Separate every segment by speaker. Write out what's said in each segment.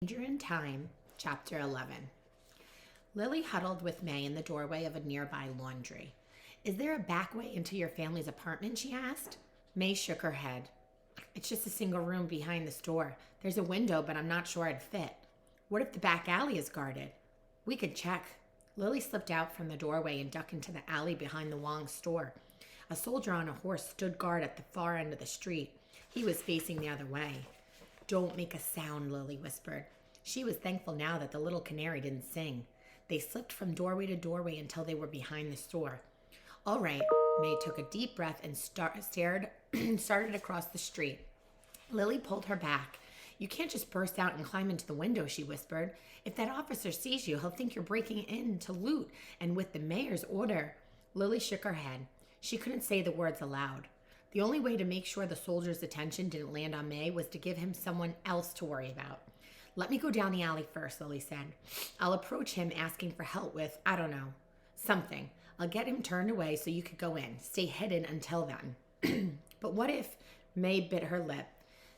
Speaker 1: Stranger in Time, Chapter 11. Lily huddled with May in the doorway of a nearby laundry. "Is there a back way into your family's apartment?" she asked. May shook her head. "It's just a single room behind the store. There's a window, but I'm not sure I'd fit." "What if the back alley is guarded?" "We could check." Lily slipped out from the doorway and ducked into the alley behind the Wong store. A soldier on a horse stood guard at the far end of the street. He was facing the other way. "Don't make a sound," Lily whispered. She was thankful now that the little canary didn't sing. They slipped from doorway to doorway until they were behind the store. "All right." May took a deep breath and started across the street. Lily pulled her back. "You can't just burst out and climb into the window," she whispered. "If that officer sees you, he'll think you're breaking in to loot, and with the mayor's order—" Lily shook her head. She couldn't say the words aloud. The only way to make sure the soldier's attention didn't land on May was to give him someone else to worry about. "Let me go down the alley first," Lily said. "I'll approach him asking for help with, I don't know, something. I'll get him turned away so you could go in. Stay hidden until then." "But what if—" May bit her lip.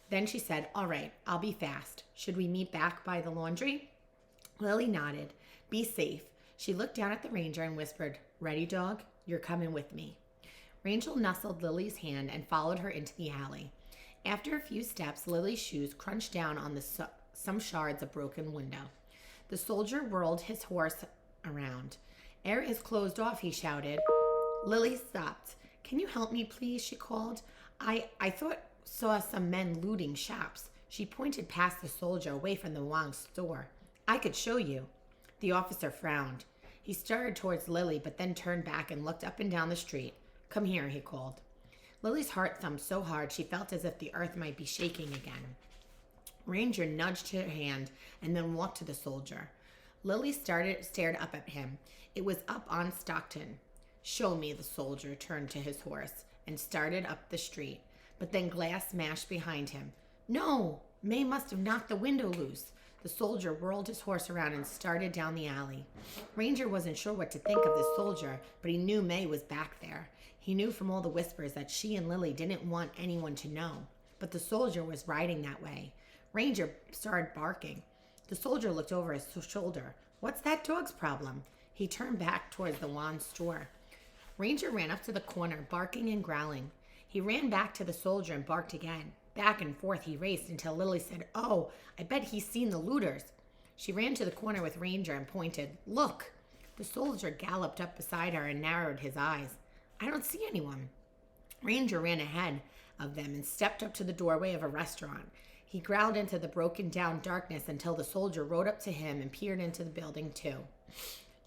Speaker 1: Then she said, "All right, I'll be fast. Should we meet back by the laundry?" Lily nodded. "Be safe." She looked down at the ranger and whispered, "Ready, dog? You're coming with me." Rangel nuzzled Lily's hand and followed her into the alley. After a few steps, Lily's shoes crunched down on some shards of broken window. The soldier whirled his horse around. "Air is closed off," he shouted. Lily stopped. "Can you help me, please?" she called. I saw some men looting shops." She pointed past the soldier away from the Wong store. "I could show you." The officer frowned. He started towards Lily, but then turned back and looked up and down the street. "Come here," he called. Lily's heart thumped so hard she felt as if the earth might be shaking again. Ranger nudged her hand and then walked to the soldier. Lily stared up at him. It was up on Stockton. "Show me." The soldier turned to his horse and started up the street, but then glass smashed behind him. "No!" May must have knocked the window loose. The soldier whirled his horse around and started down the alley. Ranger wasn't sure what to think of the soldier, but he knew May was back there. He knew from all the whispers that she and Lily didn't want anyone to know, but the soldier was riding that way. Ranger started barking. The soldier looked over his shoulder. "What's that dog's problem?" He turned back towards the Wong store. Ranger ran up to the corner, barking and growling. He ran back to the soldier and barked again. Back and forth he raced until Lily said, "Oh, I bet he's seen the looters." She ran to the corner with Ranger and pointed. "Look!" The soldier galloped up beside her and narrowed his eyes. "I don't see anyone." Ranger ran ahead of them and stepped up to the doorway of a restaurant. He growled into the broken down darkness until the soldier rode up to him and peered into the building too.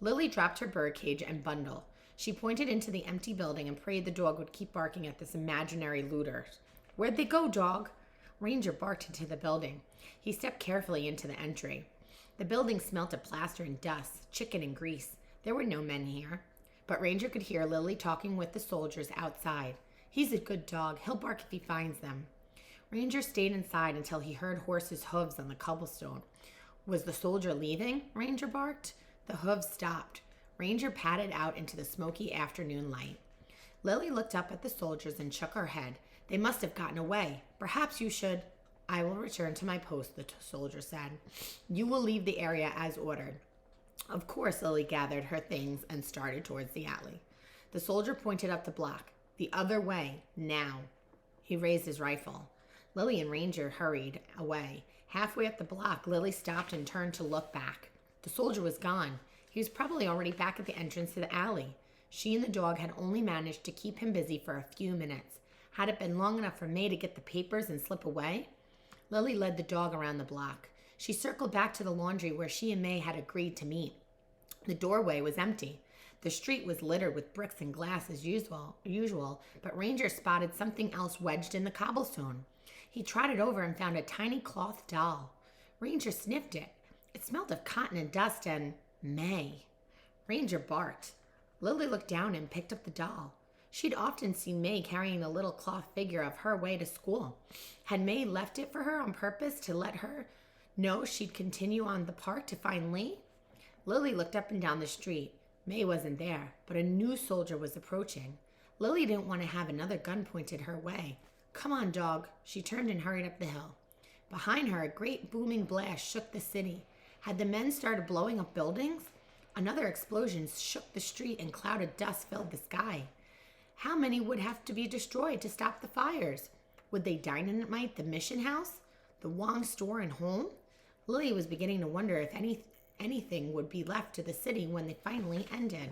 Speaker 1: Lily dropped her birdcage and bundle. She pointed into the empty building and prayed the dog would keep barking at this imaginary looter. "Where'd they go, dog?" Ranger barked into the building. He stepped carefully into the entry. The building smelt of plaster and dust, chicken and grease. There were no men here. But Ranger could hear Lily talking with the soldiers outside. "He's a good dog. He'll bark if he finds them." Ranger stayed inside until he heard horses' hooves on the cobblestone. "Was the soldier leaving?" Ranger barked. The hooves stopped. Ranger padded out into the smoky afternoon light. Lily looked up at the soldiers and shook her head. "They must have gotten away. Perhaps you should—" "I will return to my post," the soldier said. "You will leave the area as ordered." Of course, Lily gathered her things and started towards the alley. The soldier pointed up the block. "The other way, now." He raised his rifle. Lily and Ranger hurried away. Halfway up the block, Lily stopped and turned to look back. The soldier was gone. He was probably already back at the entrance to the alley. She and the dog had only managed to keep him busy for a few minutes. Had it been long enough for May to get the papers and slip away? Lily led the dog around the block. She circled back to the laundry where she and May had agreed to meet. The doorway was empty. The street was littered with bricks and glass as usual, but Ranger spotted something else wedged in the cobblestone. He trotted over and found a tiny cloth doll. Ranger sniffed it. It smelled of cotton and dust and May. Ranger barked. Lily looked down and picked up the doll. She'd often seen May carrying the little cloth figure of her way to school. Had May left it for her on purpose to let her know she'd continue on the park to find Lee? Lily looked up and down the street. May wasn't there, but a new soldier was approaching. Lily didn't want to have another gun pointed her way. "Come on, dog." She turned and hurried up the hill. Behind her, a great booming blast shook the city. Had the men started blowing up buildings? Another explosion shook the street and cloud of dust filled the sky. How many would have to be destroyed to stop the fires? Would they dynamite the mission house, the Wong store and home? Lily was beginning to wonder if anything would be left to the city when they finally ended.